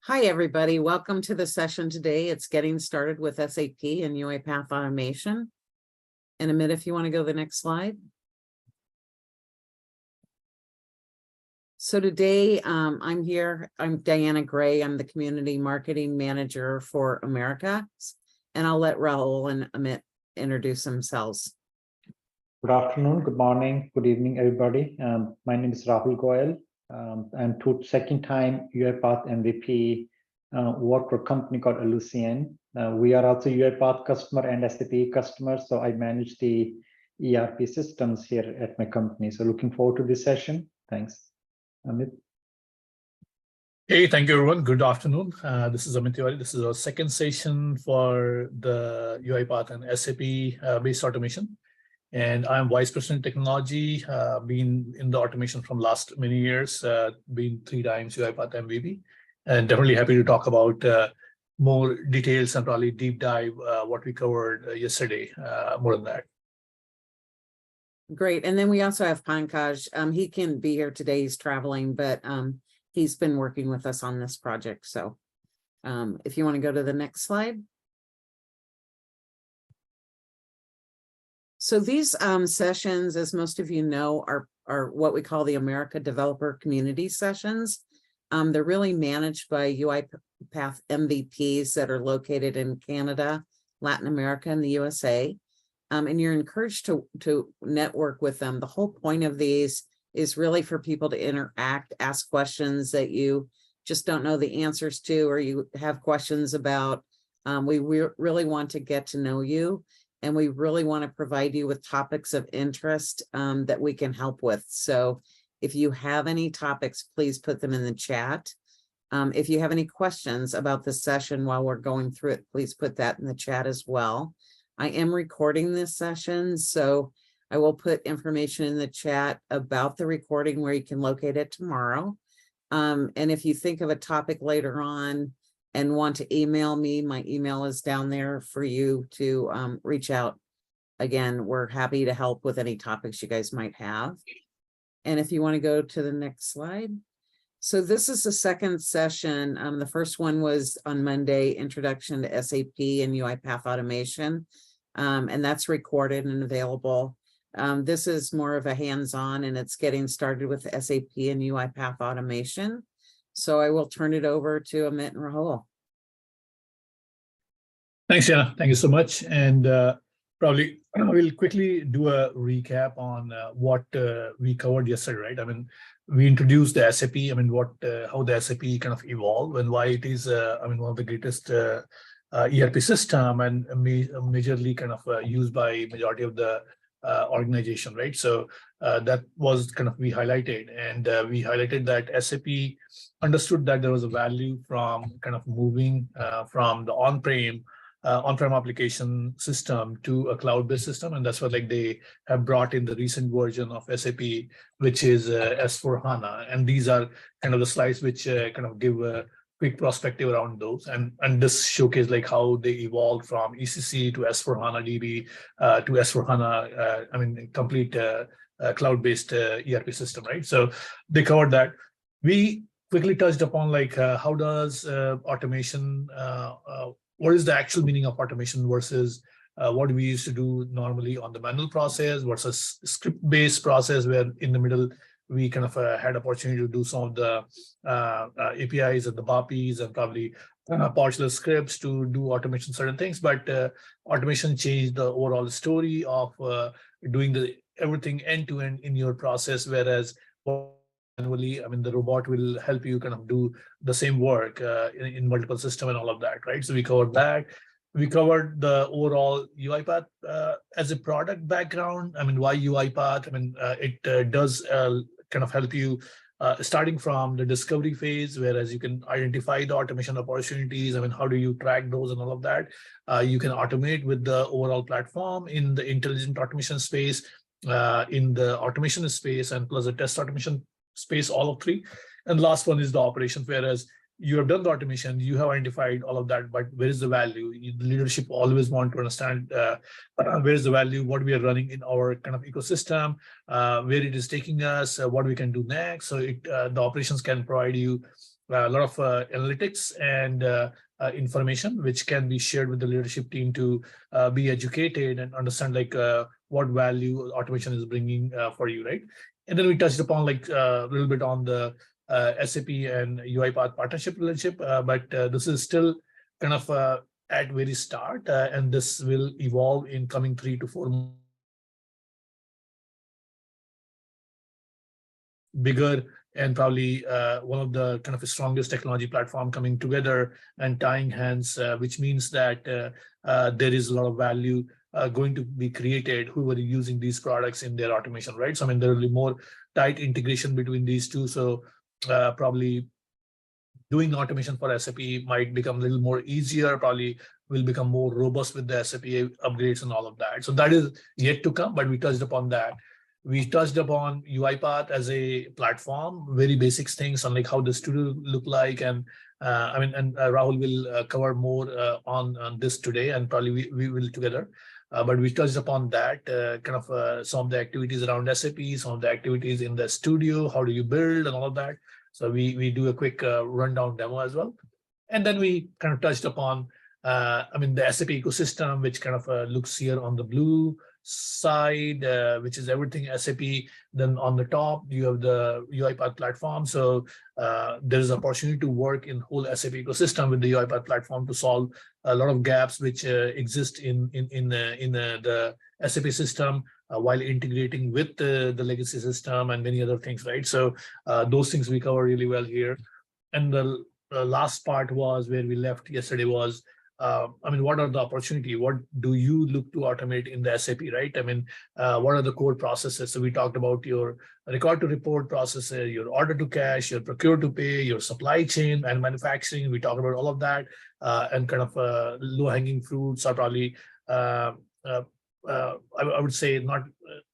Hi, everybody. Welcome to the session today. It's getting started with SAP and UiPath automation. And Amit, if you want to go to the next slide. So today I'm here. I'm Diana Gray. I'm the Community Marketing Manager for America. And I'll let Rahul and Amit introduce themselves. Good afternoon, good morning, good evening, everybody. My name is Rahul Goyal. I'm second time UiPath MVP, work for a company called Lucien. We are also UiPath customer and SAP customer, so I manage the ERP systems here at my company. So looking forward to this session. Thanks. Amit. Hey, thank you, everyone. Good afternoon. This is Amit Tiwari. This is our second session for the UiPath and SAP based automation. And I'm Vice President Technology, been in the automation from last many years, been 3 times UiPath MVP, and definitely happy to talk about more details and probably deep dive what we covered yesterday, more than that. Great. And then we also have Pankaj. He can be here today. He's traveling, but he's been working with us on this project. So if you want to go to the next slide. So these sessions, as most of you know, are what we call the America Developer Community Sessions. They're really managed by UiPath MVPs that are located in Canada, Latin America, and the USA. And you're encouraged to network with them. The whole point of these is really for people to interact, ask questions that you just don't know the answers to, or you have questions about. We really want to get to know you. And we really want to provide you with topics of interest that we can help with. So if you have any topics, please put them in the chat. If you have any questions about the session while we're going through it, please put that in the chat as well. I am recording this session, so I will put information in the chat about the recording where you can locate it tomorrow. And if you think of a topic later on and want to email me, my email is down there for you to reach out. Again, we're happy to help with any topics you guys might have. And if you want to go to the next slide. So this is the second session. The first one was on Monday, Introduction to SAP and UiPath Automation. And that's recorded and available. This is more of a hands-on, and it's getting started with SAP and UiPath Automation. So I will turn it over to Amit and Rahul. Thanks, Jana. Thank you so much. And probably we'll quickly do a recap on what we covered yesterday, right? I mean, we introduced the SAP, how the SAP kind of evolved and why it is, one of the greatest ERP system and majorly kind of used by majority of the organization, right? So that was kind of we highlighted, and we highlighted that SAP understood that there was a value from kind of moving from the on-prem application system to a cloud-based system, and that's what they have brought in the recent version of SAP, which is S/4HANA, and these are kind of the slides which kind of give a quick perspective around those, and this showcase how they evolved from ECC to S/4HANA DB to S/4HANA, complete cloud-based ERP system, right? So they covered that. We quickly touched upon how does automation, what is the actual meaning of automation versus what we used to do normally on the manual process versus script-based process, where in the middle we kind of had opportunity to do some of the APIs and the BAPIs and probably partial scripts to do automation certain things, but automation changed the overall story of doing everything end-to-end in your process, whereas manually, the robot will help you kind of do the same work in multiple systems and all of that, right? So we covered that. We covered the overall UiPath as a product background. Why UiPath? It does kind of help you starting from the discovery phase, whereas you can identify the automation opportunities. How do you track those and all of that? You can automate with the overall platform in the intelligent automation space, in the automation space, and plus the test automation space, all of 3. And the last one is the operations, whereas you have done the automation, you have identified all of that, but where is the value? The leadership always want to understand where is the value, what we are running in our kind of ecosystem, where it is taking us, what we can do next. So the operations can provide you a lot of analytics and information which can be shared with the leadership team to be educated and understand like what value automation is bringing for you, right? And then we touched upon like a little bit on the SAP and UiPath partnership relationship, but this is still kind of at very start, and this will evolve in coming 3 to 4 months. Bigger and probably one of the kind of strongest technology platform coming together and tying hands, which means that there is a lot of value going to be created who are using these products in their automation, right? So I mean, there will be more tight integration between these two. So probably doing automation for SAP might become a little more easier, probably will become more robust with the SAP upgrades and all of that. So that is yet to come, but we touched upon that. We touched upon UiPath as a platform, very basic things on like how the studio look like. And I mean, and Rahul will cover more on this today, and probably we will together. But we touched upon that, kind of some of the activities around SAP, some of the activities in the studio, how do you build and all of that. So we do a quick rundown demo as well. And then we kind of touched upon, I mean, the SAP ecosystem, which kind of looks here on the blue side, which is everything SAP. Then on the top, you have the UiPath platform. So there's an opportunity to work in whole SAP ecosystem with the UiPath platform to solve a lot of gaps which exist in the SAP system while integrating with the legacy system and many other things, right? So those things we cover really well here. And the last part was where we left yesterday was, I mean, what are the opportunity? What do you look to automate in the SAP, right? I mean, what are the core processes? So we talked about your record to report processes, your order to cash, your procure to pay, your supply chain and manufacturing. We talked about all of that, and kind of low hanging fruits are probably, I would say not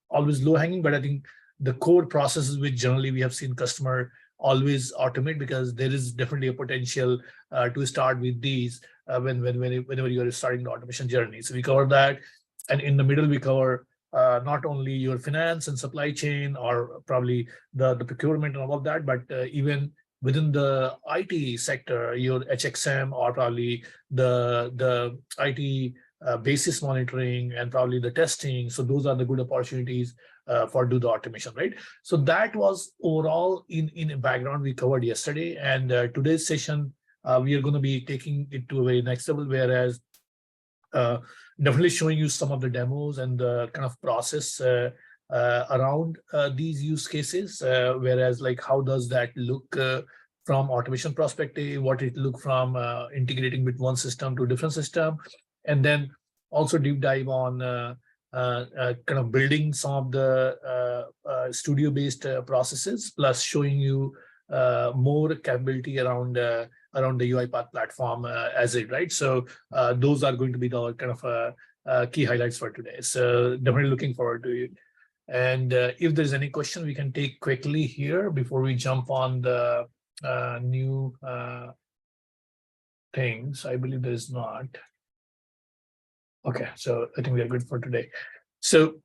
always low hanging, but I think the core processes which generally we have seen customer always automate, because there is definitely a potential to start with these whenever you are starting the automation journey. So we cover that, and in the middle we cover not only your finance and supply chain or probably the procurement and all of that, but even within the IT sector, your HXM or probably the IT basis monitoring and probably the testing. So those are the good opportunities for do the automation, right? So that was overall in a background we covered yesterday, and today's session we are going to be taking it to a very next level, whereas definitely showing you some of the demos and the kind of process around these use cases, whereas like how does that look from automation perspective, what it look from integrating with one system to a different system, and then also deep dive on kind of building some of the studio-based processes, plus showing you more capability around the UiPath platform as it, right? So those are going to be the kind of key highlights for today. So definitely looking forward to it. And if there's any question we can take quickly here before we jump on the new things. I believe there is not. Okay, so I think we are good for today. So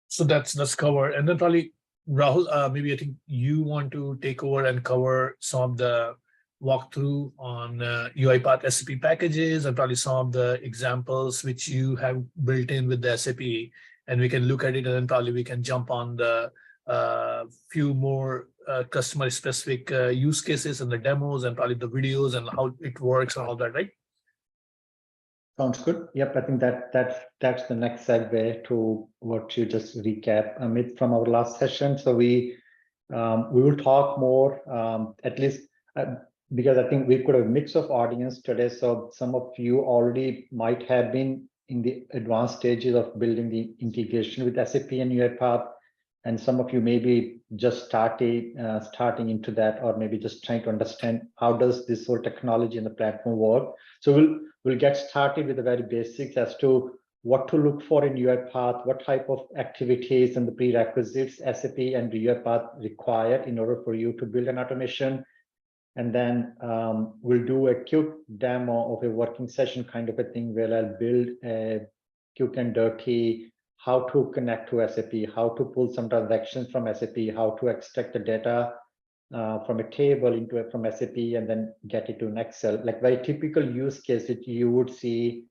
so that's covered. And then probably Rahul, maybe I think you want to take over and cover some of the walkthrough on UiPath SAP packages and probably some of the examples which you have built in with the SAP, and we can look at it, and then probably we can jump on the few more customer specific use cases and the demos and probably the videos and how it works and all that, right? Sounds good. Yep, I think that's the next segue to what you just recap, Amit, from our last session. So we will talk more, at least because I think we've got a mix of audience today. So some of you already might have been in the advanced stages of building the integration with SAP and UiPath, and some of you maybe just starting into that, or maybe just trying to understand how does this whole technology and the platform work. So we'll get started with the very basics as to what to look for in UiPath, what type of activities and the prerequisites SAP and UiPath require in order for you to build an automation. And then we'll do a quick demo of a working session kind of a thing where I'll build a quick and dirty how to connect to SAP, how to pull some transactions from SAP, how to extract the data from a table into from SAP and then get it to an Excel, like very typical use case that you would see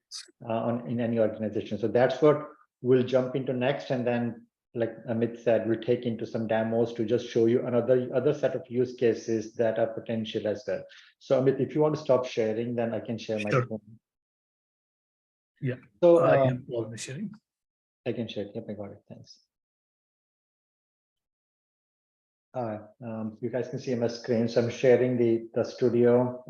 in any organization. So that's what we'll jump into next, and then, like Amit said, we'll take into some demos to just show you other set of use cases that are potential as well. So Amit, if you want to stop sharing, then I can share my Sure. screen. Yeah. So I am already sharing. I can share. Yep, I got it. Thanks. You guys can see my screen. So I'm sharing the studio,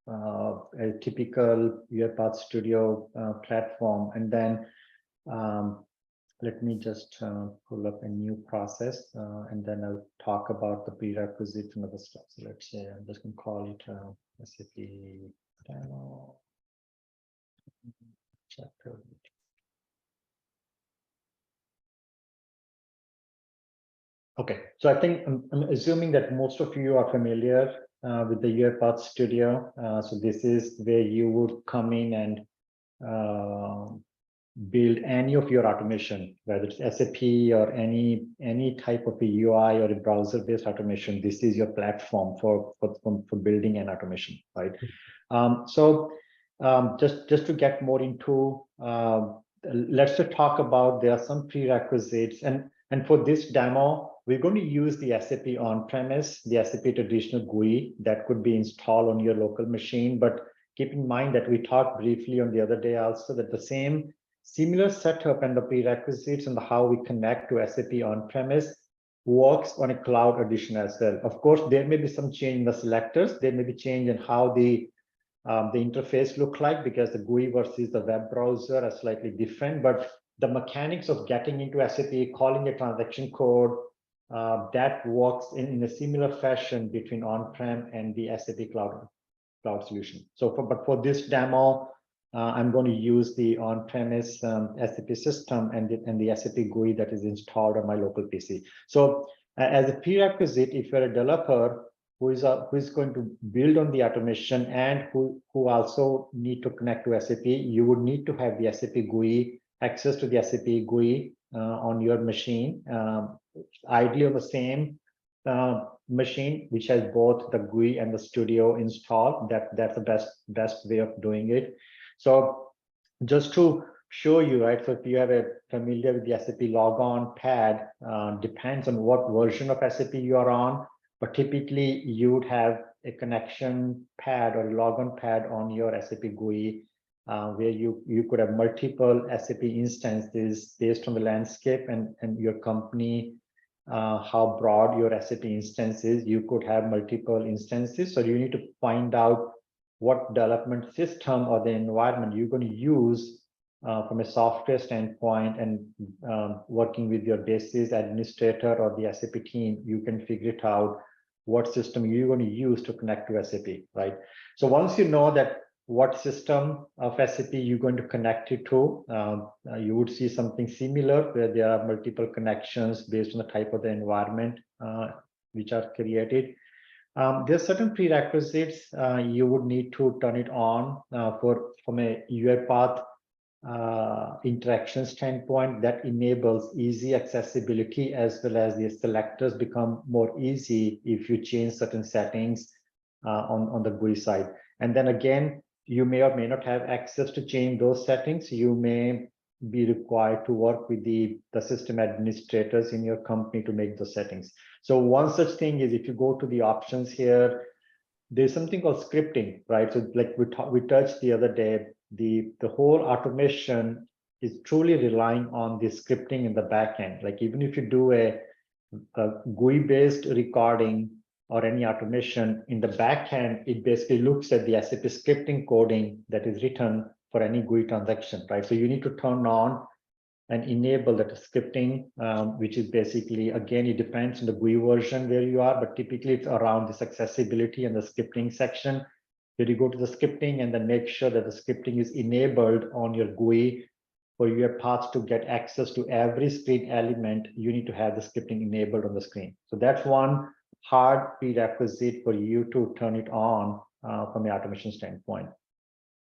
a typical UiPath Studio platform, and then let me just pull up a new process, and then I'll talk about the prerequisites and other stuff. So let's say I'm just going to call it SAP demo chapter. Okay, so I think I'm assuming that most of you are familiar with the UiPath Studio. So this is where you would come in and build any of your automation, whether it's SAP or any type of a UI or a browser-based automation. This is your platform for building an automation, right? Just to get more into, let's just talk about, there are some prerequisites, and for this demo, we're going to use the SAP on-premise, the SAP traditional GUI that could be installed on your local machine. But keep in mind that we talked briefly on the other day also that the same similar setup and the prerequisites and how we connect to SAP on-premise works on a cloud edition as well. Of course, there may be some change in the selectors. There may be change in how the interface look like, because the GUI versus the web browser are slightly different. But the mechanics of getting into SAP, calling a transaction code, that works in a similar fashion between on-prem and the SAP cloud solution. So but for this demo, I'm going to use the on-premise SAP system and the SAP GUI that is installed on my local PC. So as a prerequisite, if you're a developer who is going to build on the automation and who also need to connect to SAP, you would need to have the SAP GUI, access to the SAP GUI on your machine, ideally on the same machine which has both the GUI and the Studio installed. That's the best way of doing it. So just to show you, right? So if you have a familiar with the SAP logon pad, depends on what version of SAP you are on, but typically you would have a connection pad or a logon pad on your SAP GUI, where you could have multiple SAP instances based on the landscape and your company, how broad your SAP instance is. You could have multiple instances, so you need to find out what development system or the environment you're going to use from a software standpoint, and working with your basis administrator or the SAP team, you can figure it out what system you're going to use to connect to SAP, right? So once you know that what system of SAP you're going to connect it to, you would see something similar where there are multiple connections based on the type of the environment which are created. There are certain prerequisites you would need to turn it on from a UiPath interaction standpoint that enables easy accessibility, as well as the selectors become more easy if you change certain settings on the GUI side. And then again, you may or may not have access to change those settings. You may be required to work with the system administrators in your company to make those settings. So one such thing is, if you go to the options here, there's something called scripting, right? So like we touched the other day, the whole automation is truly relying on the scripting in the back end. Like even if you do a GUI-based recording or any automation in the back end, it basically looks at the SAP scripting coding that is written for any GUI transaction, right? So you need to turn on and enable that scripting, which is basically, again, it depends on the GUI version where you are, but typically it's around this accessibility and the scripting section, where you go to the scripting and then make sure that the scripting is enabled on your GUI. For your path to get access to every screen element, you need to have the scripting enabled on the screen. So that's one hard prerequisite for you to turn it on from the automation standpoint.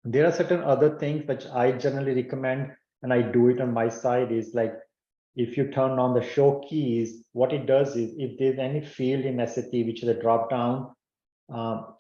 There are certain other things which I generally recommend, and I do it on my side, is like if you turn on the show keys, what it does is if there's any field in SAP, which is a drop down,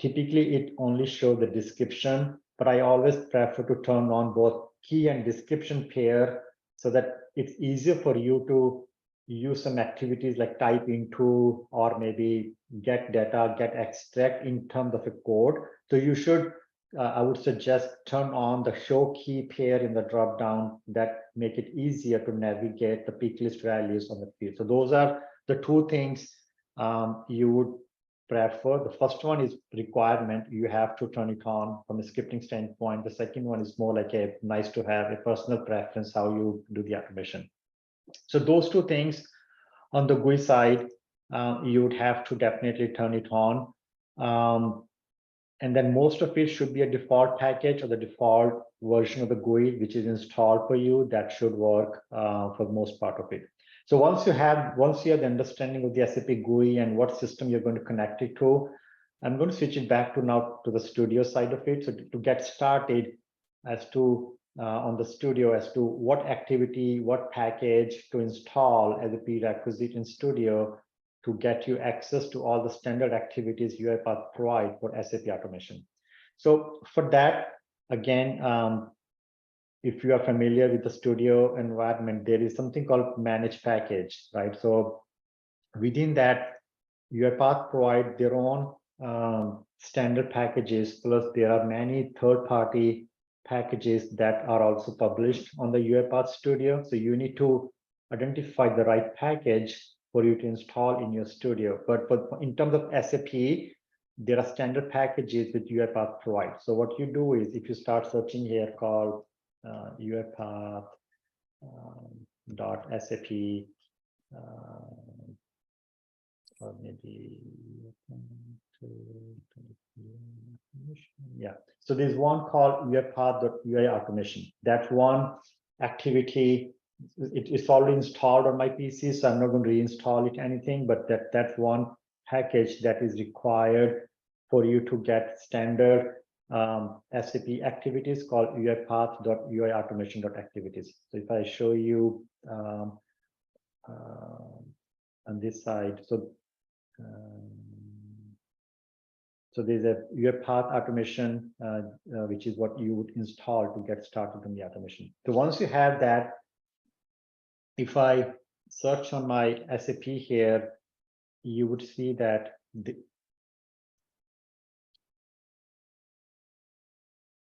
typically it only shows the description, but I always prefer to turn on both key and description pair so that it's easier for you to use some activities like type into or maybe get data, get extract in terms of a code. So you should, I would suggest turn on the show key pair in the drop down that make it easier to navigate the peak list values on the field. So those are the two things you would prefer. The first one is requirement. You have to turn it on from a scripting standpoint. The second one is more like a nice to have, a personal preference, how you do the automation. So those two things on the GUI side, you would have to definitely turn it on. And then most of it should be a default package or the default version of the GUI, which is installed for you. That should work for the most part of it. So once you have the understanding of the SAP GUI and what system you're going to connect it to, I'm going to switch it back to now to the studio side of it. So to get started as to on the studio as to what activity, what package to install as a prerequisite in studio to get you access to all the standard activities UiPath provide for SAP automation. So for that, again, if you are familiar with the studio environment, there is something called manage package, right? So within that, UiPath provide their own standard packages, plus there are many third-party packages that are also published on the UiPath Studio. So you need to identify the right package for you to install in your studio. But in terms of SAP, there are standard packages that UiPath provides. So what you do is if you start searching here called UiPath .SAP or maybe yeah. So there's one called UiPath.UI automation. That one activity, it's already installed on my PC, so I'm not going to reinstall it anything, but that's one package that is required for you to get standard SAP activities called UiPath.UI automation.activities. So if I show you on this side, so there's a UiPath automation, which is what you would install to get started on the automation. So once you have that, if I search on my SAP here, you would see that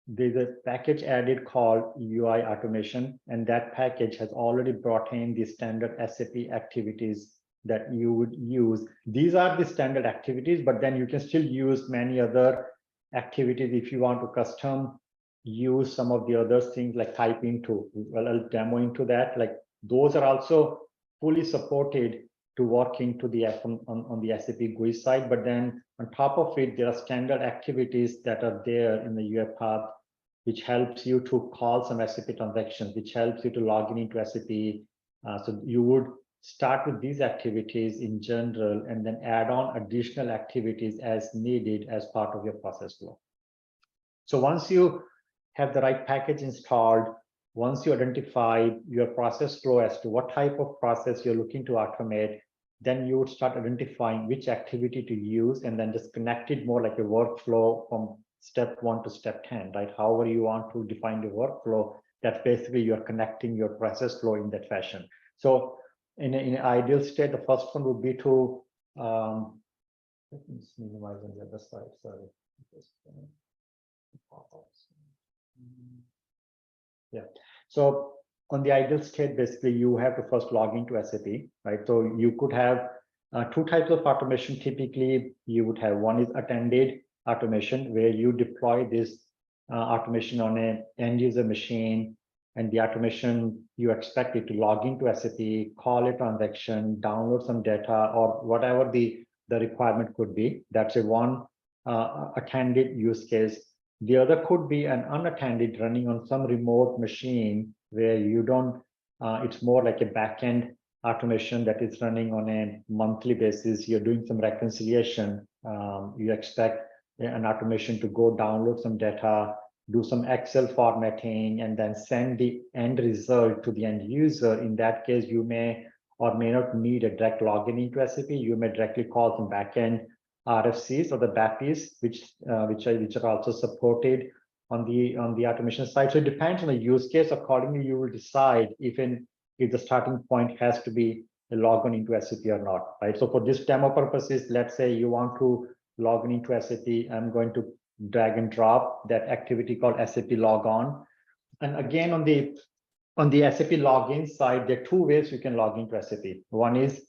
there's a package added called UI automation, and that package has already brought in the standard SAP activities that you would use. These are the standard activities, but then you can still use many other activities if you want to custom use some of the other things like type into. Well, I'll demo into that. Like those are also fully supported to work into the on the SAP GUI side. But then on top of it, there are standard activities that are there in the UiPath, which helps you to call some SAP transactions, which helps you to log in into SAP. So you would start with these activities in general and then add on additional activities as needed as part of your process flow. So once you have the right package installed, once you identify your process flow as to what type of process you're looking to automate, then you would start identifying which activity to use and then just connect it more like a workflow from step 1 to step 10, right? However you want to define the workflow, that's basically you're connecting your process flow in that fashion. So in an ideal state, the first one would be to let me minimize on the other side. Sorry. Yeah. So on the ideal state, basically you have to first log into SAP, right? So you could have two types of automation. Typically, you would have one is attended automation, where you deploy this automation on an end user machine, and the automation, you expect it to log into SAP, call a transaction, download some data, or whatever the requirement could be. That's a one attended use case. The other could be an unattended running on some remote machine where you don't, it's more like a backend automation that is running on a monthly basis. You're doing some reconciliation. You expect an automation to go download some data, do some Excel formatting, and then send the end result to the end user. In that case, you may or may not need a direct login into SAP. You may directly call some backend RFCs or the BAPIs, which are also supported on the automation side. So it depends on the use case. Accordingly, you will decide if the starting point has to be a login into SAP or not, right? So for this demo purposes, let's say you want to log in into SAP. I'm going to drag and drop that activity called SAP logon. And again, on the SAP login side, there are two ways you can log into SAP. One is,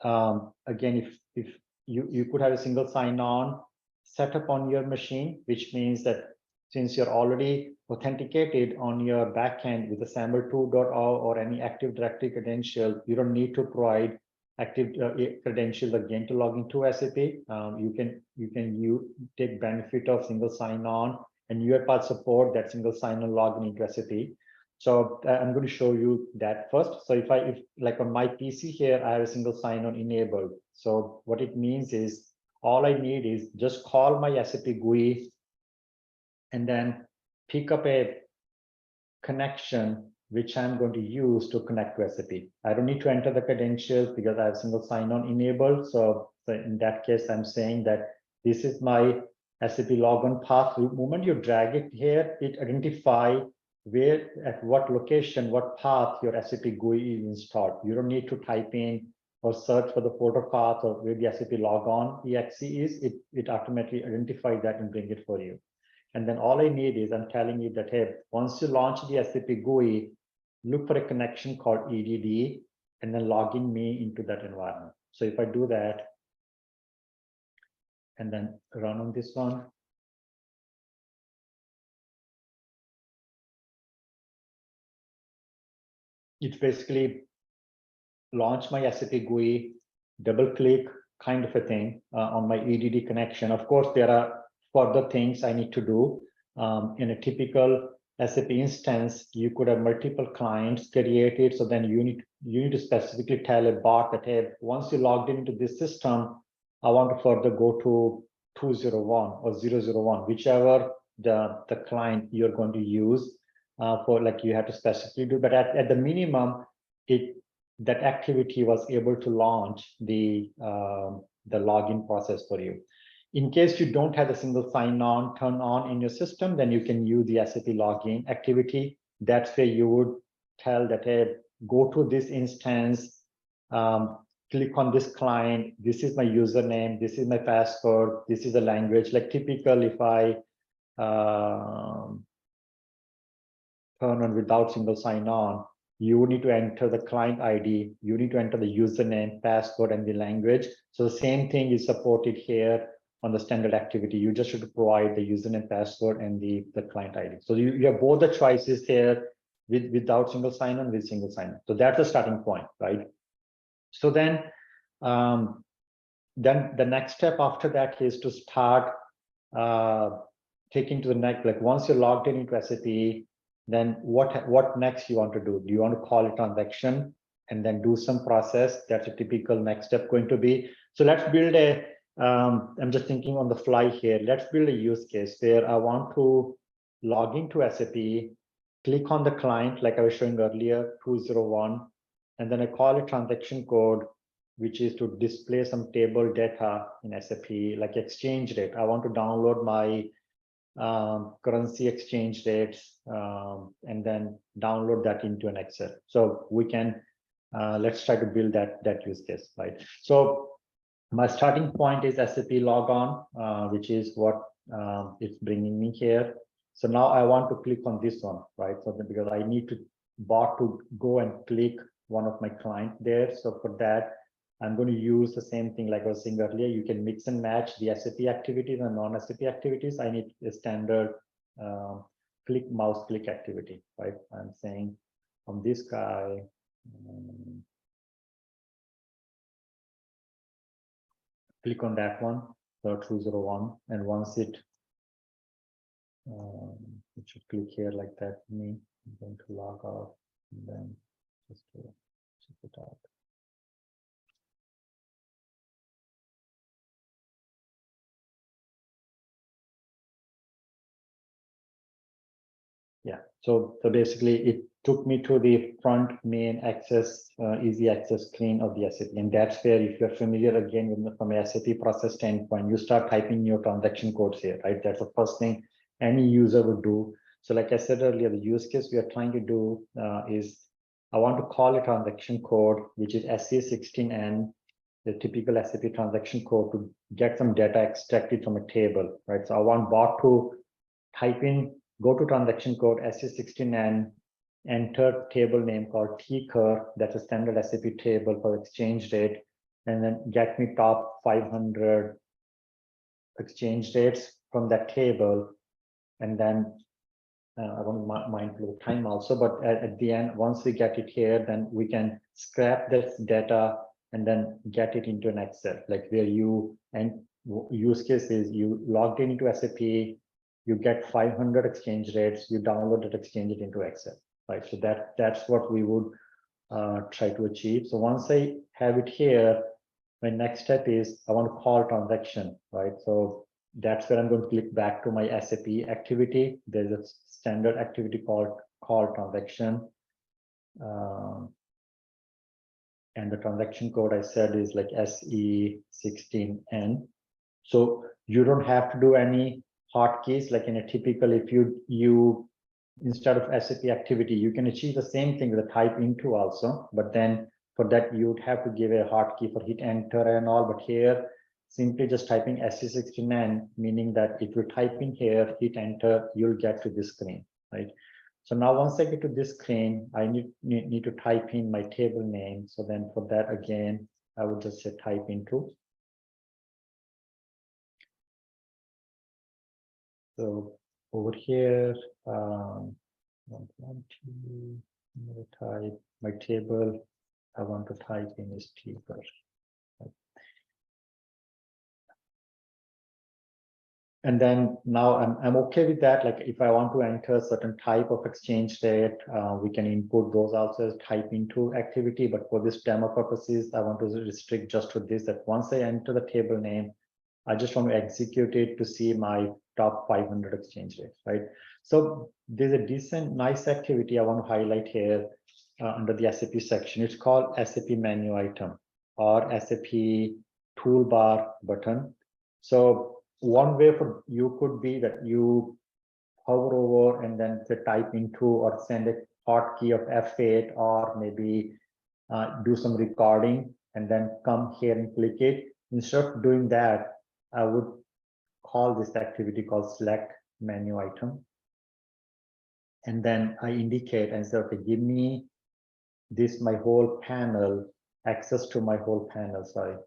again, if you could have a single sign-on set up on your machine, which means that since you're already authenticated on your backend with a SAML 2.0 or any Active Directory credential, you don't need to provide active credentials again to log into SAP. You can take benefit of single sign-on, and UiPath support that single sign-on login into SAP. So I'm going to show you that first. So if like on my PC here, I have a single sign-on enabled. So what it means is all I need is just call my SAP GUI and then pick up a connection which I'm going to use to connect to SAP. I don't need to enter the credentials because I have single sign-on enabled. So in that case, I'm saying that this is my SAP login path. The moment you drag it here, it identifies where, at what location, what path your SAP GUI is installed. You don't need to type in or search for the folder path or where the SAP logon exe is. It automatically identifies that and bring it for you. And then all I need is, I'm telling you that, hey, once you launch the SAP GUI, look for a connection called EDD and then logging me into that environment. So if I do that and then run on this one, it's basically launch my SAP GUI, double click kind of a thing on my EDD connection. Of course, there are further things I need to do. In a typical SAP instance, you could have multiple clients created. So then you need to specifically tell a bot that, hey, once you logged into this system, I want to further go to 201 or 001, whichever the client you're going to use for, like, you have to specifically do. But at the minimum, that activity was able to launch the login process for you. In case you don't have a single sign-on turn on in your system, then you can use the SAP login activity. That's where you would tell that, hey, go to this instance, click on this client, this is my username, this is my password, this is the language. Like typical, if I turn on without single sign-on, you need to enter the client ID, you need to enter the username, password, and the language. So the same thing is supported here on the standard activity. You just should provide the username, password, and the client ID. So you have both the choices here without single sign-on, with single sign-on. So that's the starting point, right? So then the next step after that is to start taking to the next, like once you're logged in into SAP, then what next you want to do? Do you want to call a transaction and then do some process? That's a typical next step going to be. So let's build a, I'm just thinking on the fly here. Let's build a use case where I want to log into SAP, click on the client like I was showing earlier, 201, and then I call a transaction code, which is to display some table data in SAP, like exchange rate. I want to download my currency exchange rates and then download that into an Excel. So we can, let's try to build that use case, right? So my starting point is SAP logon, which is what it's bringing me here. So now I want to click on this one, right? So because I need to bot to go and click one of my client there. So for that, I'm going to use the same thing like I was saying earlier. You can mix and match the SAP activities and non-SAP activities. I need a standard mouse click activity, right? I'm saying on this guy, click on that one, so 201, and once it should click here like that. I'm going to log off and then just to check it out. Yeah, so basically it took me to the front main access, easy access screen of the SAP. And that's where, if you're familiar again with from a SAP process standpoint, you start typing your transaction codes here, right? That's the first thing any user would do. So like I said earlier, the use case we are trying to do is, I want to call a transaction code, which is SC16N, the typical SAP transaction code, to get some data extracted from a table, right? So I want bot to type in, go to transaction code SC16N, enter table name called TCUR, that's a standard SAP table for exchange rate, and then get me top 500 exchange rates from that table. And then I won't mindful of time also, but at the end, once we get it here, then we can scrap this data and then get it into an Excel, like where you, and use case is you logged in into SAP, you get 500 exchange rates, you download it, exchange it into Excel, right? So that's what we would try to achieve. So once I have it here, my next step is I want to call transaction, right? So that's where I'm going to click back to my SAP activity. There's a standard activity called call transaction. And the transaction code I said is like SE16N. So you don't have to do any hotkeys like in a typical, if you instead of SAP activity, you can achieve the same thing with a type into also, but then for that you'd have to give a hotkey for hit enter and all. But here, simply just typing SE16N, meaning that if you type in here, hit enter, you'll get to this screen, right? So now once I get to this screen, I need to type in my table name. So then for that, again, I would just say type into. So over here, I'm going to type my table. I want to type in is TCUR. And then now I'm okay with that. Like if I want to enter a certain type of exchange rate, we can input those also as type into activity. But for this demo purposes, I want to restrict just to this, that once I enter the table name, I just want to execute it to see my top 500 exchange rates, right? So there's a decent, nice activity I want to highlight here under the SAP section. It's called SAP menu item or SAP toolbar button. So one way for you could be that you hover over and then say type into or send a hotkey of F8 or maybe do some recording and then come here and click it. Instead of doing that, I would call this activity called select menu item. And then I indicate and say, okay, give me this, my whole panel, access to my whole panel. Sorry,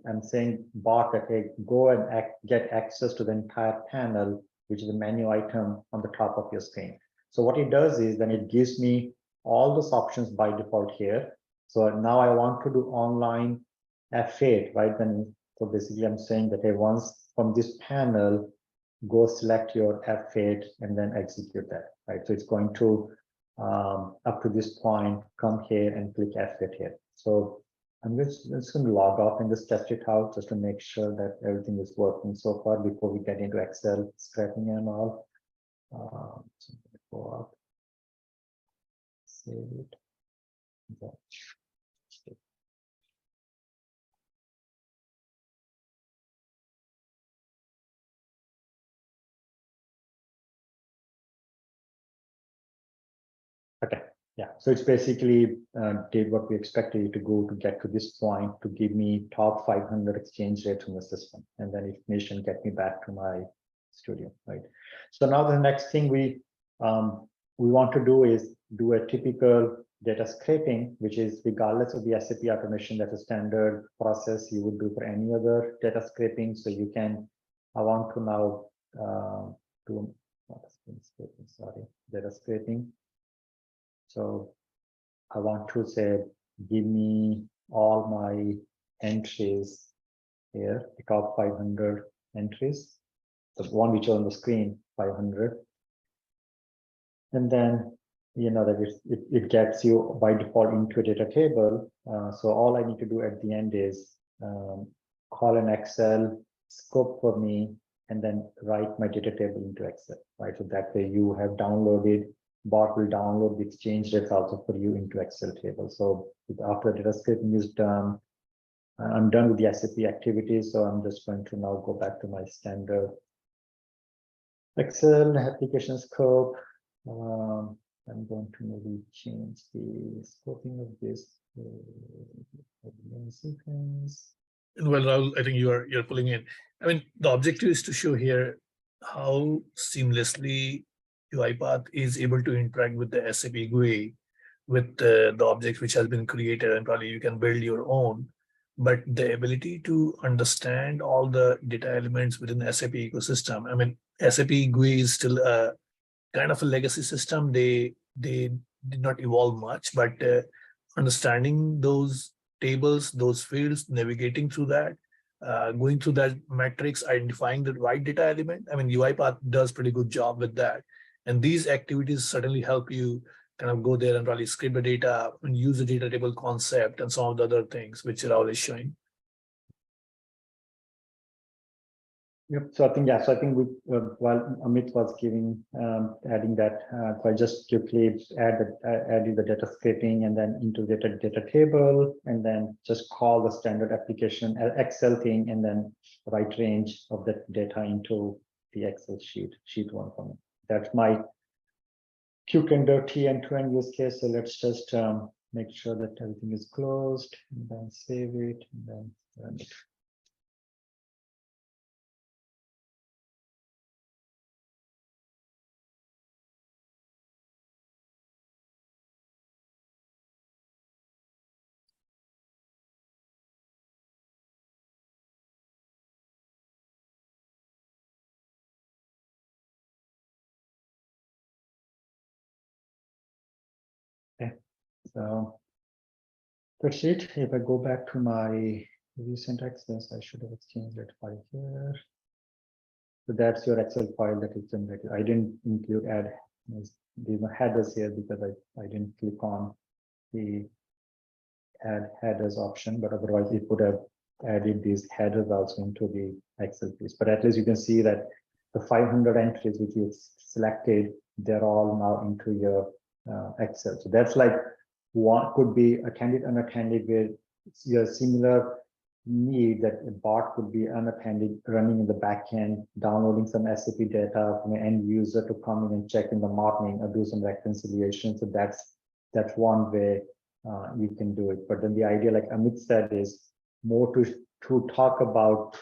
I'm saying bot that, hey, go and get access to the entire panel, which is a menu item on the top of your screen. So what it does is then it gives me all those options by default here. So now I want to do online F8, right? Then so basically I'm saying that, hey, once from this panel, go select your F8 and then execute that, right? So it's going to up to this point, come here and click F8 here. So I'm just going to log off and just test it out just to make sure that everything is working so far before we get into Excel scrapping and all. So I'm going to go up, save it. Okay, yeah, so it's basically did what we expected it to go to get to this point to give me top 500 exchange rates from the system, and then information get me back to my studio, right? So now the next thing we want to do is do a typical data scraping, which is regardless of the SAP automation, that's a standard process you would do for any other data scraping. So you can, I want to now do data scraping. So I want to say, give me all my entries here, the top 500 entries, the one which is on the screen, 500. And then, you know, that it gets you by default into a data table. So all I need to do at the end is call an Excel scope for me and then write my data table into Excel, right? So that way you have downloaded, bot will download the exchange rates also for you into Excel table. So after the data scraping is done, I'm done with the SAP activities. So I'm just going to now go back to my standard Excel application scope. I'm going to maybe change the scoping of this. Sequence. Well, Rahul, I think you're pulling in. I mean, the objective is to show here how seamlessly UiPath is able to interact with the SAP GUI with the object which has been created, and probably you can build your own. But the ability to understand all the data elements within the SAP ecosystem. I mean, SAP GUI is still a kind of a legacy system. They did not evolve much, but understanding those tables, those fields, navigating through that, going through that matrix, identifying the right data element. I mean, UiPath does pretty good job with that. And these activities certainly help you kind of go there and really scrape the data and use the data table concept and some of the other things which Rahul is showing. Yep. So I think, yeah, so I think we, while Amit was giving, adding that, so I just quickly added the data scraping and then into the data table, and then just call the standard application Excel thing, and then write range of that data into the Excel sheet one for me. That's my quick and dirty end-to-end use case. So let's just make sure that everything is closed, and then save it, and then run it. Okay, so that's it. If I go back to my recent access, I should have exchanged that file here. So that's your Excel file that is generated. I didn't include add the headers here because I didn't click on the add headers option, but otherwise it would have added these headers also into the Excel piece. But at least you can see that the 500 entries which you selected, they're all now into your Excel. So that's like one could be attended, unattended, where your similar need that a bot could be unattended, running in the backend, downloading some SAP data from an end user to come in and check in the morning or do some reconciliation. So that's one way you can do it. But then the idea, like Amit said, is more to talk about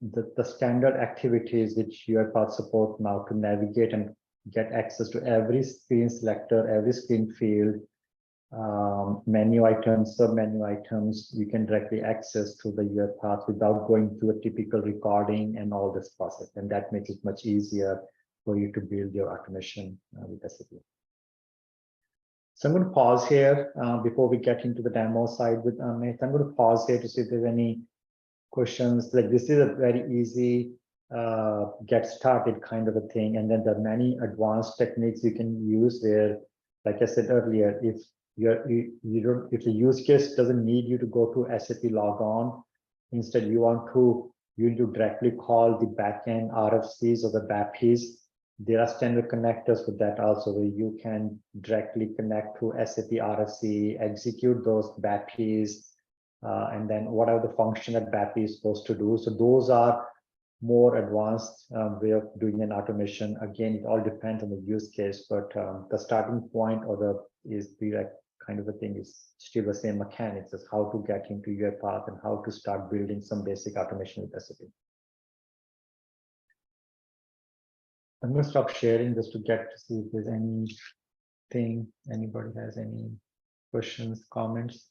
the standard activities which UiPath support now to navigate and get access to every screen selector, every screen field, menu items, sub-menu items, you can directly access to the UiPath without going through a typical recording and all this process. And that makes it much easier for you to build your automation with SAP. So I'm going to pause here before we get into the demo side with Amit. I'm going to pause here to see if there's any questions. Like, this is a very easy get started kind of a thing. And then there are many advanced techniques you can use where, like I said earlier, if if the use case doesn't need you to go to SAP logon, instead you need to directly call the backend RFCs or the BAPIs. There are standard connectors for that also, where you can directly connect to SAP RFC, execute those BAPIs, and then whatever the function that BAPI is supposed to do. So those are more advanced way of doing an automation. Again, it all depends on the use case, but the starting point or the kind of a thing is still the same mechanics as how to get into UiPath and how to start building some basic automation with SAP. I'm going to stop sharing just to get to see if there's anything, anybody has any questions, comments.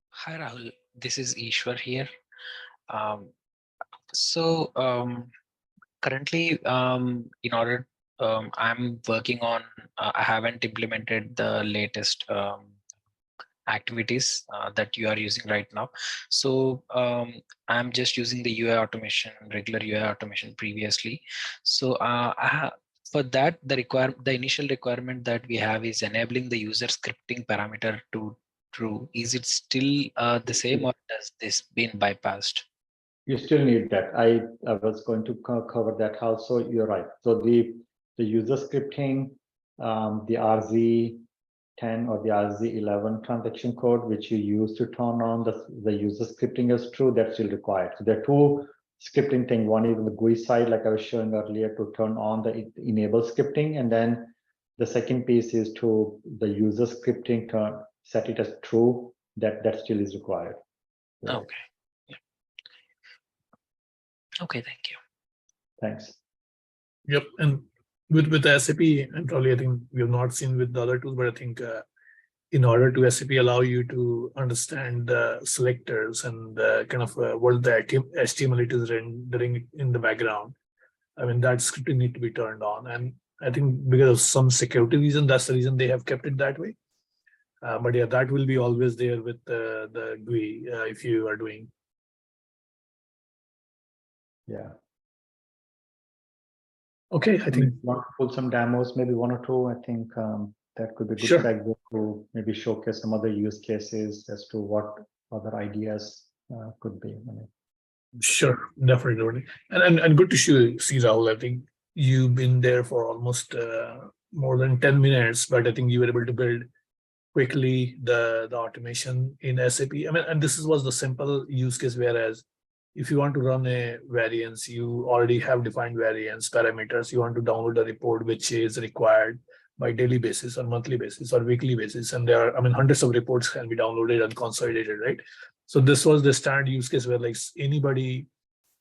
Hi Rahul, this is Ishwar here. Currently, in order, I'm working on, I haven't implemented the latest activities that you are using right now. So I'm just using the UI automation, regular UI automation previously. So for that, the initial requirement that we have is enabling the user scripting parameter to true. Is it still the same, or does this been bypassed? You still need that. I was going to cover that also. You're right. So the user scripting, the RZ10 or the RZ11 transaction code, which you use to turn on the user scripting is true, that's still required. So there are two scripting things. One is on the GUI side, like I was showing earlier, to turn on the enable scripting. And then the second piece is to the user scripting to set it as true. That still is required. So, Okay. Yeah. Okay, thank you. thanks. Yep, and with SAP, and probably I think we have not seen with the other tools, but I think in order to SAP allow you to understand the selectors and kind of what the HTML it is rendering in the background, I mean, that scripting need to be turned on. And I think because of some security reason, that's the reason they have kept it that way. But yeah, that will be always there with the GUI if you are doing. Yeah. Okay, I think. Want to pull some demos, maybe one or two. I think that could be a good Sure. segue to maybe showcase some other use cases as to what other ideas could be. Sure, definitely. And good to see Rahul. I think you've been there for almost more than 10 minutes, but I think you were able to build quickly the automation in SAP. I mean, and this was the simple use case, whereas if you want to run a variance, you already have defined variance parameters. You want to download a report which is required by daily basis or monthly basis or weekly basis. And there are, I mean, hundreds of reports can be downloaded and consolidated, right? So this was the standard use case where like anybody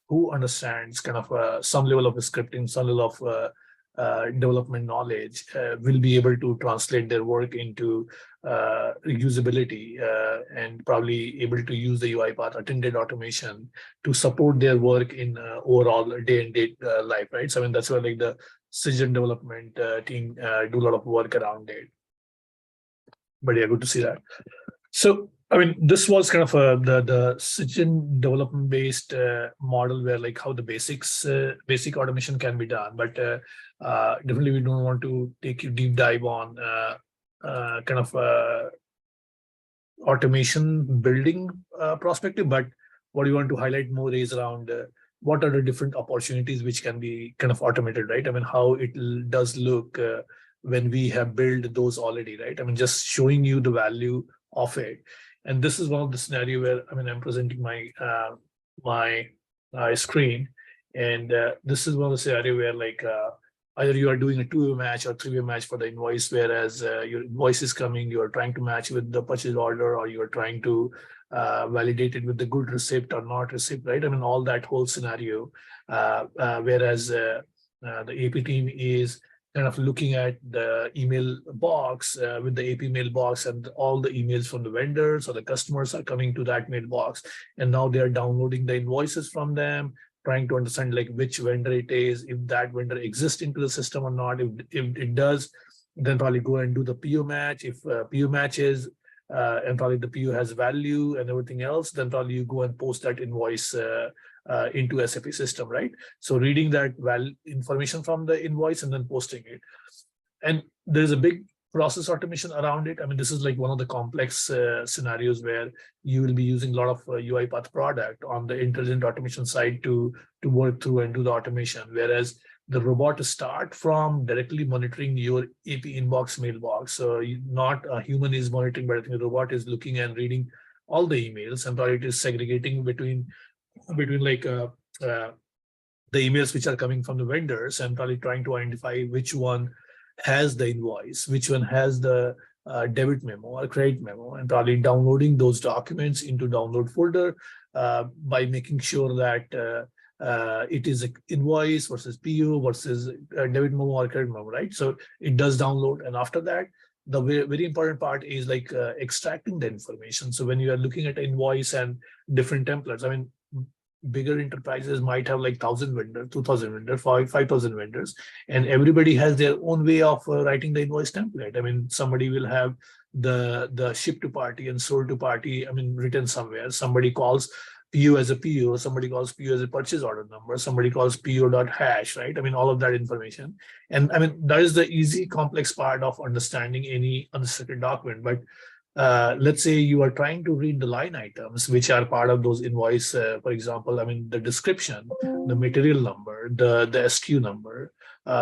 who understands kind of some level of scripting, some level of development knowledge will be able to translate their work into usability and probably able to use the UiPath attended automation to support their work in overall day and date life, right? So I mean, that's where like the citizen development team do a lot of work around it. But yeah, good to see that. So, I mean, this was kind of the citizen development based model where like how the basic automation can be done. But definitely we don't want to take you deep dive on kind of automation building perspective. But what we want to highlight more is around what are the different opportunities which can be kind of automated, right? I mean, how it does look when we have built those already, right? I mean, just showing you the value of it. And this is one of the scenario where, I mean, I'm presenting my screen, and this is one of the scenario where like either you are doing a 2-way match or 3-way match for the invoice, whereas your invoice is coming, you are trying to match with the purchase order, or you are trying to validate it with the good receipt or not receipt, right? I mean, all that whole scenario, whereas the AP team is kind of looking at the email box with the AP mailbox, and all the emails from the vendors or the customers are coming to that mailbox. And now they are downloading the invoices from them, trying to understand like which vendor it is, if that vendor exists into the system or not. If it does, then probably go and do the PO match. If PO matches and probably the PO has value and everything else, then probably you go and post that invoice into SAP system, right? So reading that information from the invoice and then posting it. And there's a big process automation around it. I mean, this is like one of the complex scenarios where you will be using a lot of UiPath product on the intelligent automation side to work through and do the automation. Whereas the robot start from directly monitoring your AP inbox mailbox. So not a human is monitoring, but I think the robot is looking and reading all the emails, and probably it is segregating between like the emails which are coming from the vendors, and probably trying to identify which one has the invoice, which one has the debit memo or credit memo, and probably downloading those documents into download folder by making sure that it is an invoice versus PO versus debit memo or credit memo, right? So it does download, and after that, the very important part is like extracting the information. So when you are looking at invoice and different templates, I mean, bigger enterprises might have like 1,000 vendors, 2,000 vendors, 5,000 vendors, and everybody has their own way of writing the invoice template. I mean, somebody will have the ship to party and sold to party, I mean, written somewhere. Somebody calls PO as a PO, somebody calls PO as a purchase order number, somebody calls PO.hash, right? I mean, all of that information. And I mean, that is the easy complex part of understanding any unstructured document. But let's say you are trying to read the line items which are part of those invoice, for example, I mean, the description, the material number, the SKU number,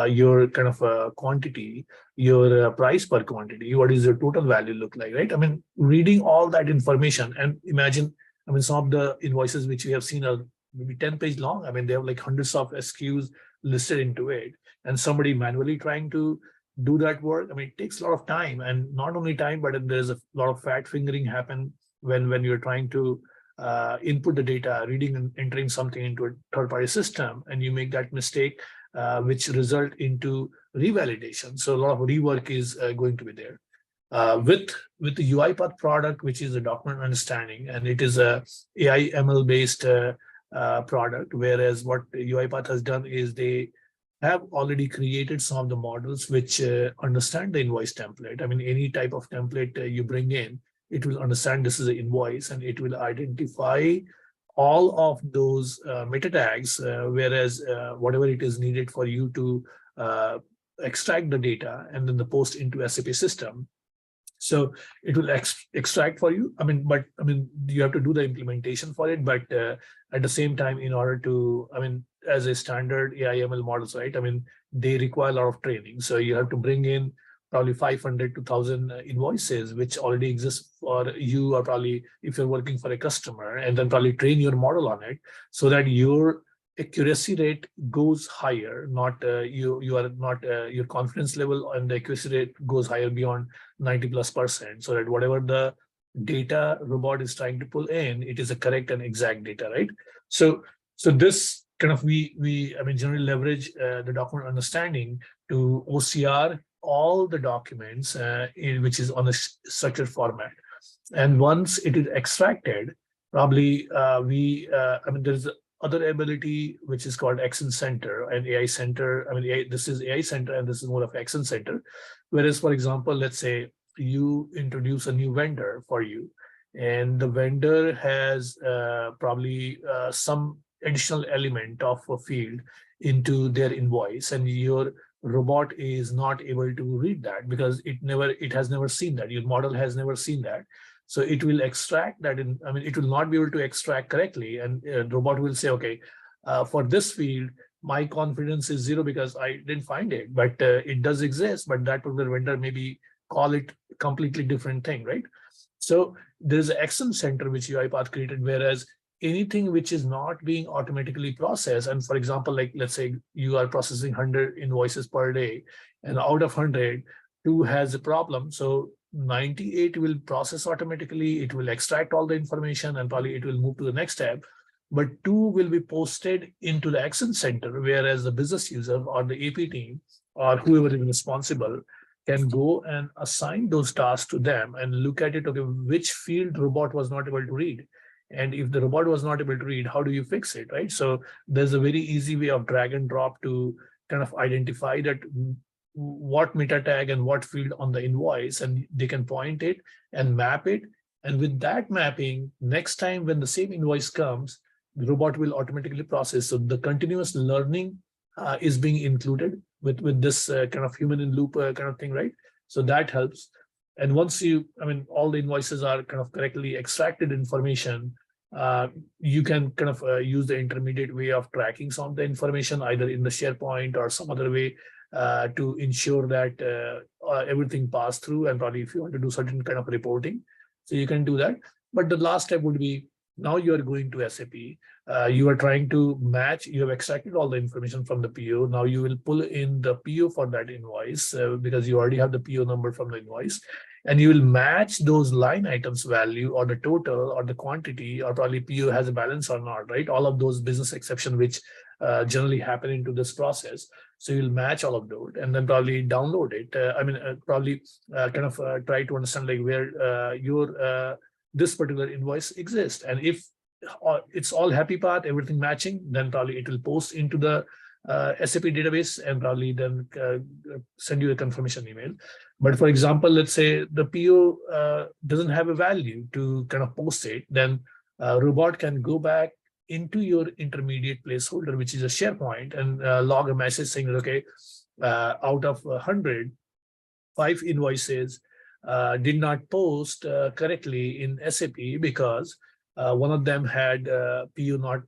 your kind of quantity, your price per quantity, what is your total value look like, right? I mean, reading all that information, and imagine, I mean, some of the invoices which we have seen are maybe 10-page long. I mean, they have like hundreds of SKUs listed into it, and somebody manually trying to do that work. I mean, it takes a lot of time, and not only time, but there's a lot of fat fingering happen when you're trying to input the data, reading and entering something into a third-party system, and you make that mistake, which result into revalidation. So a lot of rework is going to be there. With the UiPath product, which is a document understanding, and it is a AI ML based product, whereas what UiPath has done is they have already created some of the models which understand the invoice template. I mean, any type of template you bring in, it will understand this is an invoice, and it will identify all of those meta tags, whereas whatever it is needed for you to extract the data and then the post into SAP system. So it will extract for you. I mean, you have to do the implementation for it, but at the same time, in order to, I mean, as a standard AI ML models, right? I mean, they require a lot of training. So you have to bring in probably 500 to 1,000 invoices, which already exist for you, or probably if you're working for a customer, and then probably train your model on it so that your accuracy rate goes higher, not you are not your confidence level and the accuracy rate goes higher beyond 90+%, so that whatever the data robot is trying to pull in, it is a correct and exact data, right? So this kind of we I mean, generally leverage the document understanding to OCR all the documents which is on a structured format, and once it is extracted, probably I mean, there's other ability which is called Action Center and AI Center. I mean, this is AI Center and this is more of Action Center. Whereas, for example, let's say you introduce a new vendor for you, and the vendor has probably some additional element of a field into their invoice, and your robot is not able to read that because it has never seen that. Your model has never seen that. So it will extract that in, I mean, it will not be able to extract correctly. And the robot will say, okay, for this field, my confidence is 0 because I didn't find it, but it does exist, but that particular vendor maybe call it a completely different thing, right? So there's an Action Center which UiPath created, whereas anything which is not being automatically processed, and for example, like let's say you are processing 100 invoices per day, and out of 100, 2 has a problem. So 98 will process automatically, it will extract all the information, and probably it will move to the next step. But 2 will be posted into the Action Center, whereas the business user or the AP team or whoever is responsible can go and assign those tasks to them and look at it, okay, which field robot was not able to read. And if the robot was not able to read, how do you fix it, right? So there's a very easy way of drag and drop to kind of identify that what meta tag and what field on the invoice, and they can point it and map it. And with that mapping, next time when the same invoice comes, the robot will automatically process. So the continuous learning is being included with this kind of human in loop kind of thing, right? So that helps. And once you, I mean, all the invoices are kind of correctly extracted information, you can kind of use the intermediate way of tracking some of the information, either in the SharePoint or some other way, to ensure that everything passed through. And probably if you want to do certain kind of reporting, so you can do that. But the last step would be, now you are going to SAP, you are trying to match, you have extracted all the information from the PO. Now you will pull in the PO for that invoice because you already have the PO number from the invoice, and you will match those line items value or the total or the quantity, or probably PO has a balance or not, right? All of those business exception which generally happen into this process. So you'll match all of those and then probably download it. Probably kind of try to understand like where your this particular invoice exists. And if it's all happy path, everything matching, then probably it will post into the SAP database and probably then send you a confirmation email. But for example, let's say the PO doesn't have a value to kind of post it, then robot can go back into your intermediate placeholder, which is a SharePoint, and log a message saying, okay, out of 100, 5 invoices did not post correctly in SAP because one of them had PU not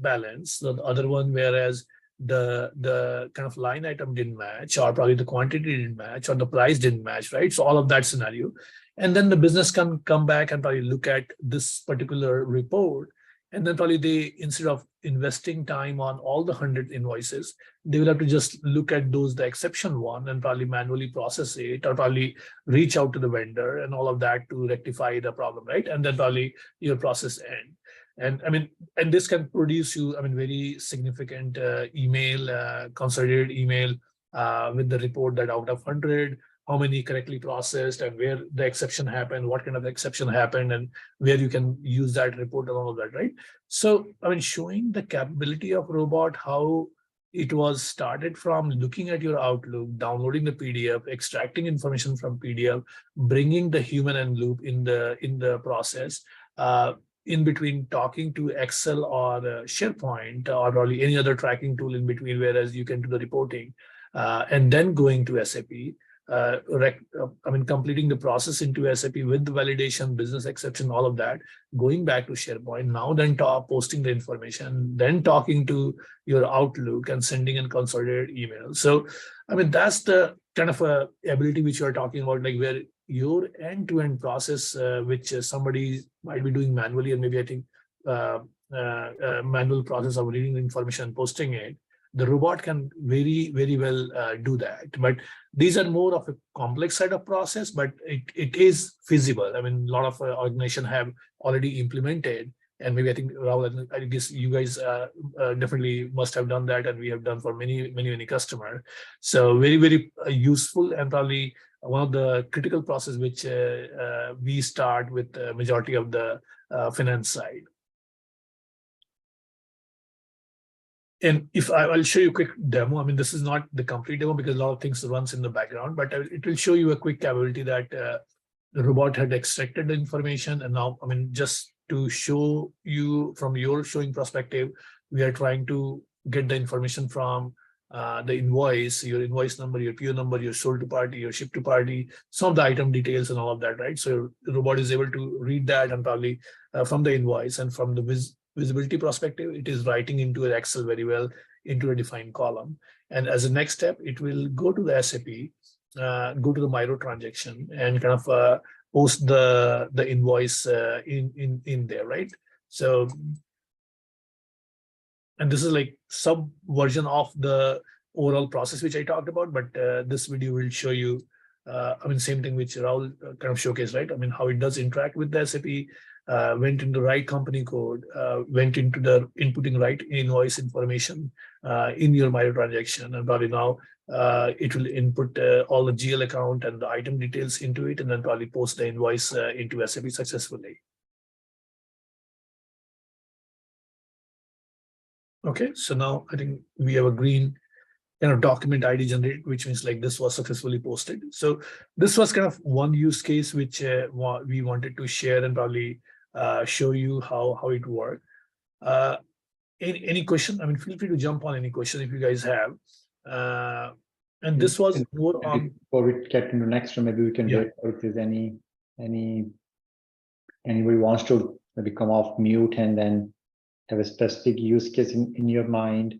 balanced, the other one, whereas the kind of line item didn't match, or probably the quantity didn't match, or the price didn't match, right? So all of that scenario. And then the business can come back and probably look at this particular report. And then probably they, instead of investing time on all the 100 invoices, they will have to just look at those, the exception one, and probably manually process it, or probably reach out to the vendor and all of that to rectify the problem, right? And then probably your process end. And I mean, and this can produce you, I mean, very significant email, consolidated email with the report that out of 100, how many correctly processed, and where the exception happened, what kind of exception happened, and where you can use that report and all of that, right? So, I mean, showing the capability of robot, how it was started from looking at your Outlook, downloading the PDF, extracting information from PDF, bringing the human in loop in the process, in between talking to Excel or SharePoint or probably any other tracking tool in between, whereas you can do the reporting, and then going to SAP. I mean, completing the process into SAP with the validation, business exception, all of that, going back to SharePoint, now then posting the information, then talking to your Outlook and sending in consolidated email. So, I mean, that's the kind of ability which you are talking about, like where your end-to-end process, which somebody might be doing manually, and maybe I think manual process of reading the information and posting it, the robot can very, very well do that. But these are more of a complex side of process, but it is feasible. I mean, a lot of organizations have already implemented, and maybe I think, Rahul, I guess you guys definitely must have done that, and we have done for many customers. So very, very useful, and probably one of the critical process which we start with the majority of the finance side. And if I'll show you a quick demo. I mean, this is not the complete demo because a lot of things runs in the background, but it will show you a quick capability that the robot had extracted the information. And now, I mean, just to show you from your showing perspective, we are trying to get the information from the invoice, your invoice number, your PO number, your sold to party, your ship to party, some of the item details and all of that, right? So the robot is able to read that, and probably from the invoice and from the visibility perspective, it is writing into an Excel very well into a defined column. And as a next step, it will go to the SAP, go to the Miro transaction, and kind of post the invoice in there, right? So, and this is like sub version of the overall process which I talked about, but this video will show you, I mean, same thing which Rahul kind of showcased, right? I mean, how it does interact with the SAP. Went into the right company code, went into the inputting right invoice information in your Miro transaction, and probably now it will input all the GL account and the item details into it, and then probably post the invoice into SAP successfully. Okay, so now I think we have a green kind of document ID generated, which means like this was successfully posted. So this was kind of one use case which we wanted to share and probably show you how it worked. Any question? I mean, feel free to jump on any question if you guys have. And this was more on. Before we get into the next one, maybe we can wait if there's anybody wants to maybe come off mute and then have a specific use case in your mind.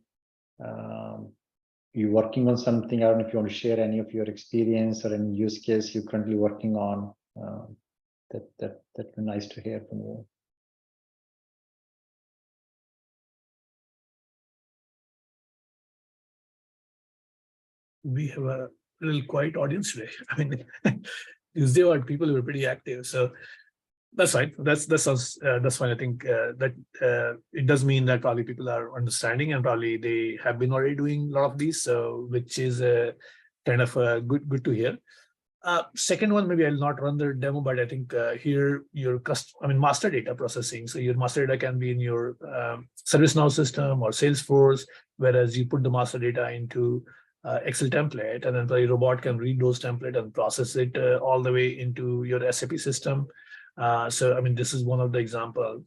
You're working on something. I don't know if you want to share any of your experience or any use case you're currently working on. That'd be nice to hear from you. We have a little quiet audience today. I mean, Tuesday or people were pretty active, so that's fine. That's fine. I think that it does mean that probably people are understanding, and probably they have been already doing a lot of these, so which is kind of good to hear. Second one, maybe I'll not run the demo, but I think here your master data processing. So your master data can be in your ServiceNow system or Salesforce, whereas you put the master data into Excel template, and then the robot can read those templates and process it all the way into your SAP system. So, I mean, this is one of the examples.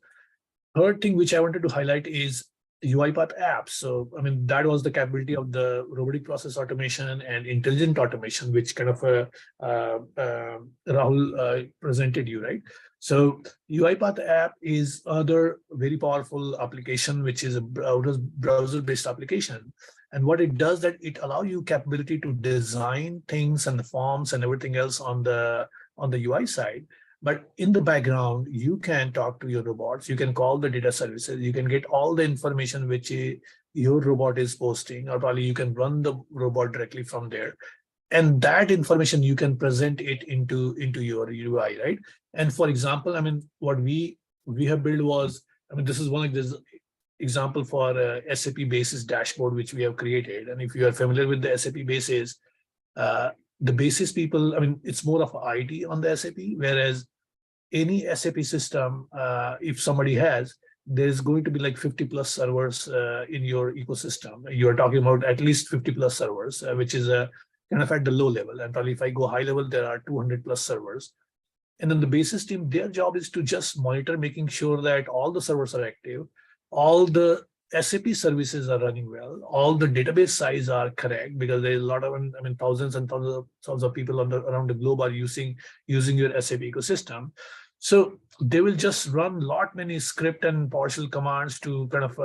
Third thing which I wanted to highlight is UiPath apps. So, I mean, that was the capability of the robotic process automation and intelligent automation, which kind of Rahul presented you, right? So UiPath app is other very powerful application, which is a browser-based application. And what it does that it allows you capability to design things and the forms and everything else on the UI side. But in the background, you can talk to your robots, you can call the data services, you can get all the information which your robot is posting, or probably you can run the robot directly from there. And that information, you can present it into your UI, right? And for example, I mean, what we have built was, I mean, this is one of this example for a SAP Basis dashboard, which we have created. And if you are familiar with the SAP Basis, the Basis people, I mean, it's more of IT on the SAP, whereas any SAP system, if somebody has, there's going to be like 50 plus servers in your ecosystem. You're talking about at least 50 plus servers, which is a kind of at the low level. And probably if I go high level, there are 200 plus servers. And then the Basis team, their job is to just monitor, making sure that all the servers are active, all the SAP services are running well, all the database size are correct, because there's a lot of, I mean, thousands and thousands of people around the globe are using your SAP ecosystem. So they will just run many script and PowerShell commands to kind of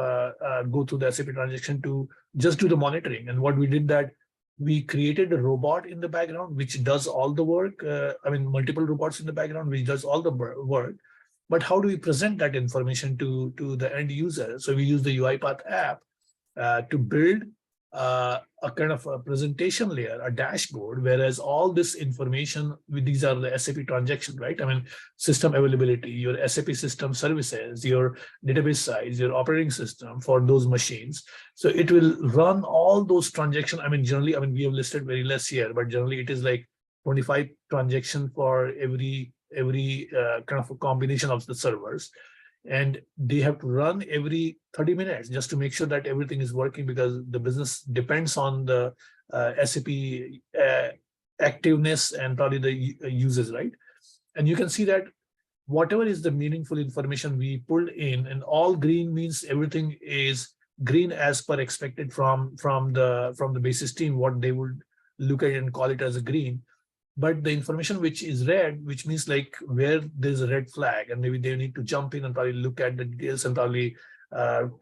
go through the SAP transaction to just do the monitoring. And what we did that we created a robot in the background, which does all the work. I mean, multiple robots in the background, which does all the work. But how do we present that information to the end user? So we use the UiPath app to build a kind of a presentation layer, a dashboard, whereas all this information, these are the SAP transactions, right? I mean, system availability, your SAP system services, your database size, your operating system for those machines. So it will run all those transactions. I mean, generally, I mean, we have listed very less here, but generally it is like 25 transactions for every kind of a combination of the servers. And they have to run every 30 minutes just to make sure that everything is working, because the business depends on the SAP activeness and probably the users, right? And you can see that whatever is the meaningful information we pulled in, and all green means everything is green as per expected from the Basis team, what they would look at and call it as a green. But the information which is red, which means like where there's a red flag, and maybe they need to jump in and probably look at the details and probably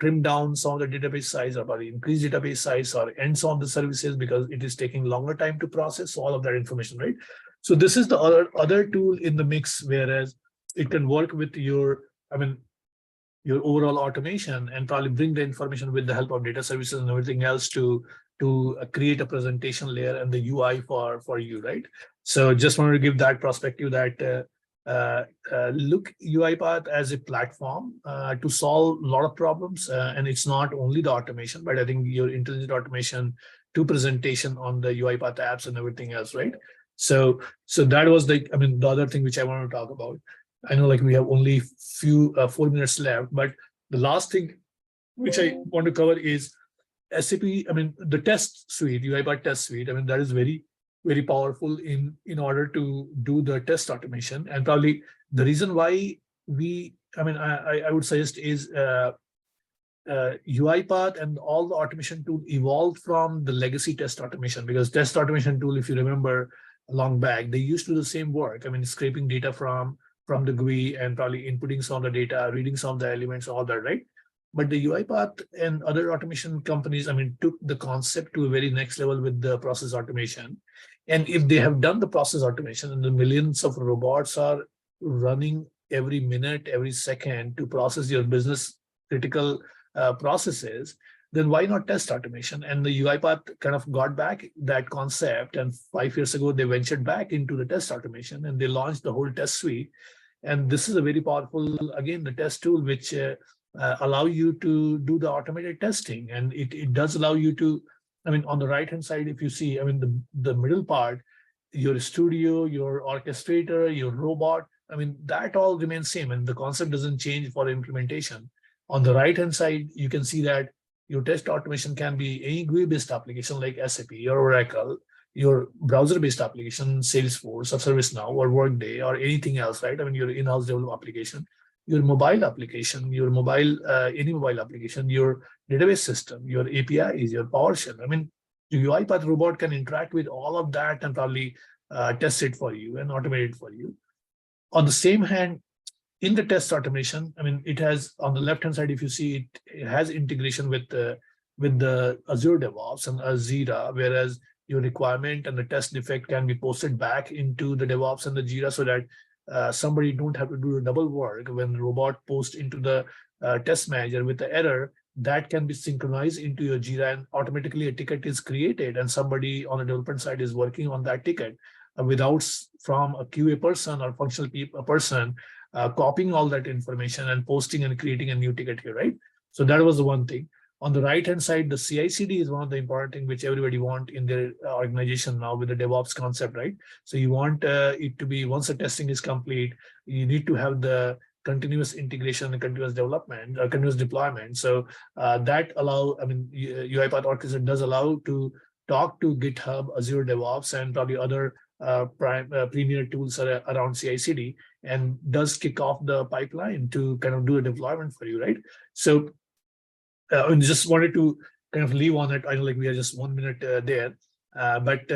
trim down some of the database size, or probably increase database size, or end some of the services because it is taking longer time to process all of that information, right? So this is the other tool in the mix, whereas it can work with your, I mean, your overall automation and probably bring the information with the help of data services and everything else to create a presentation layer and the UI for you, right? So just wanted to give that perspective that look UiPath as a platform to solve a lot of problems, and it's not only the automation, but I think your intelligent automation to presentation on the UiPath apps and everything else, right? So that was the, I mean, the other thing which I want to talk about. I know like we have only 4 minutes left, but the last thing which I want to cover is SAP. I mean, the test suite, UiPath test suite. I mean, that is very, very powerful in order to do the test automation. And probably the reason why I would suggest is UiPath and all the automation tool evolved from the legacy test automation, because test automation tool, if you remember long back, they used to do the same work. I mean, scraping data from the GUI and probably inputting some of the data, reading some of the elements, all that, right? But the UiPath and other automation companies, I mean, took the concept to a very next level with the process automation. And if they have done the process automation and the millions of robots are running every minute, every second to process your business critical processes, then why not test automation? And the UiPath kind of got back that concept. And 5 years ago, they ventured back into the test automation and they launched the whole test suite. And this is a very powerful, again, the test tool, which allow you to do the automated testing. And it does allow you to, I mean, on the right-hand side, if you see, I mean, the middle part, your studio, your orchestrator, your robot, I mean, that all remains same. And the concept doesn't change for implementation. On the right-hand side, you can see that your test automation can be any GUI-based application like SAP or Oracle, your browser-based application, Salesforce or ServiceNow or Workday or anything else, right? I mean, your in-house developed application. your mobile application, your mobile, any mobile application, your database system, your APIs, your PowerShell. I mean, the UiPath robot can interact with all of that and probably test it for you and automate it for you. On the same hand, in the test automation, I mean, it has on the left-hand side, if you see it has integration with the Azure DevOps and Jira, whereas your requirement and the test defect can be posted back into the DevOps and the Jira so that somebody don't have to do the double work. When the robot posts into the test manager with the error, that can be synchronized into your Jira and automatically a ticket is created and somebody on the development side is working on that ticket without from a QA person or functional person copying all that information and posting and creating a new ticket here, right? So that was the one thing. On the right-hand side, the CI/CD is one of the important things which everybody want in their organization now with the DevOps concept, right? So you want it to be, once the testing is complete, you need to have the continuous integration and continuous development, continuous deployment. So that allow, I mean, UiPath Orchestra does allow to talk to GitHub, Azure DevOps, and probably other premier tools around CI/CD, and does kick off the pipeline to kind of do a deployment for you, right? So I just wanted to kind of leave on it. I know like we are just 1 minute there, but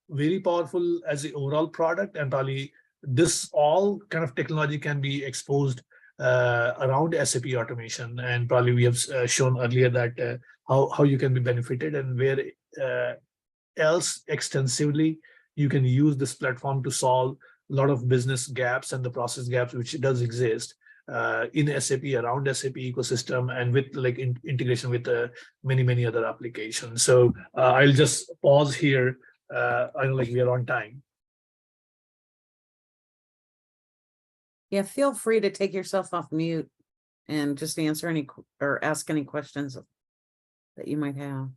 very powerful as the overall product, and probably this all kind of technology can be exposed around SAP automation, and probably we have shown earlier that how you can be benefited and where else extensively you can use this platform to solve a lot of business gaps and the process gaps which does exist in SAP, around SAP ecosystem, and with like integration with many other applications. So I'll just pause here. I know like we are on time. Yeah, feel free to take yourself off mute and just answer any or ask any questions that you might have.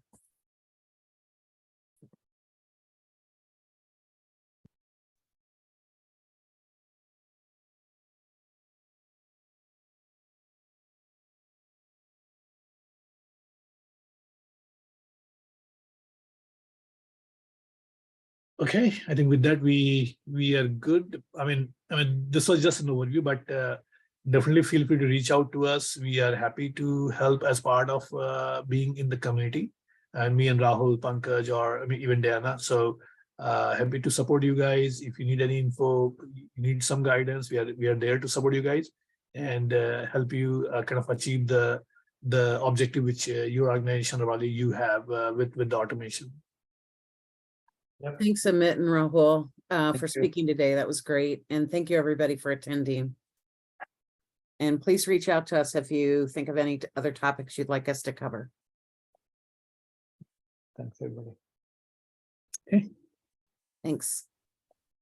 Okay, I think with that we are good. I mean this was just an overview, but definitely feel free to reach out to us. We are happy to help as part of being in the community, and me and Rahul, Pankaj, or I mean even Diana. So happy to support you guys. If you need any info, you need some guidance, we are there to support you guys and help you kind of achieve the objective which your organization or probably you have with the automation. Yep. Thanks, Amit and Rahul, Thank for you. speaking today. That was great. And thank you, everybody, for attending. And please reach out to us if you think of any other topics you'd like us to cover. Thanks, everybody. Okay. Thanks.